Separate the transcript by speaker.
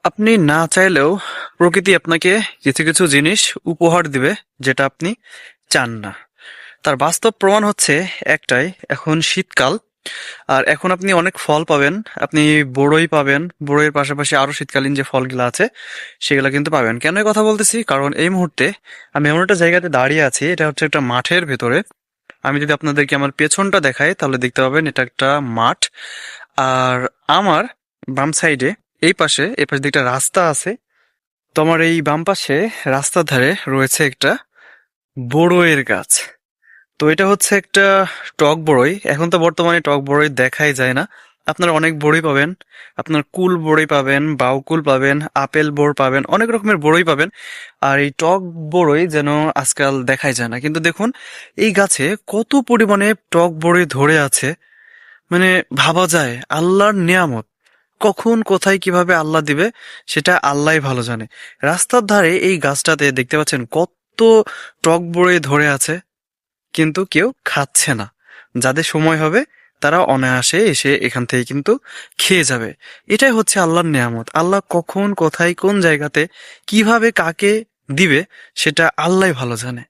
Speaker 1: আপনি না চাইলেও প্রকৃতি আপনাকে কিছু কিছু জিনিস উপহার দিবে, যেটা আপনি চান না। তার বাস্তব প্রমাণ হচ্ছে একটাই, এখন শীতকাল। আর এখন আপনি অনেক ফল পাবেন। আপনি বড়ই পাবেন, বড়ইয়ের পাশাপাশি আরো শীতকালীন যে ফলগুলো আছে সেগুলো কিন্তু পাবেন। কেন এই কথা বলতেছি, কারণ এই মুহূর্তে আমি এমন একটা জায়গাতে দাঁড়িয়ে আছি, এটা হচ্ছে একটা মাঠের ভেতরে। আমি যদি আপনাদেরকে আমার পেছনটা দেখাই তাহলে দেখতে পাবেন এটা একটা মাঠ। আর আমার বাম সাইডে এই পাশে দিকে একটা রাস্তা আছে। তো আমার এই বাম পাশে রাস্তার ধারে রয়েছে একটা বড়ইয়ের গাছ। তো এটা হচ্ছে একটা টক বড়ই। এখন তো বর্তমানে টক বড়ই দেখাই যায় না। আপনারা অনেক বড়ই পাবেন। আপনার কুল বড়ই পাবেন, বাউকুল পাবেন, আপেল বড় পাবেন, অনেক রকমের বড়ই পাবেন। আর এই টক বড়ই যেন আজকাল দেখাই যায় না। কিন্তু দেখুন, এই গাছে কত পরিমাণে টক বড়ই ধরে আছে। মানে ভাবা যায় আল্লাহর নিয়ামত। কখন কোথায় কিভাবে আল্লাহ দিবে সেটা আল্লাহই ভালো জানে। রাস্তার ধারে এই গাছটাতে দেখতে পাচ্ছেন কত টক বড়ই ধরে আছে, কিন্তু কেউ খাচ্ছে না। যাদের সময় হবে তারা অনায়াসে এসে এখান থেকে কিন্তু খেয়ে যাবে। এটাই হচ্ছে আল্লাহর নেয়ামত। আল্লাহ কখন কোথায় কোন জায়গাতে কিভাবে কাকে দিবে সেটা আল্লাহই ভালো জানে।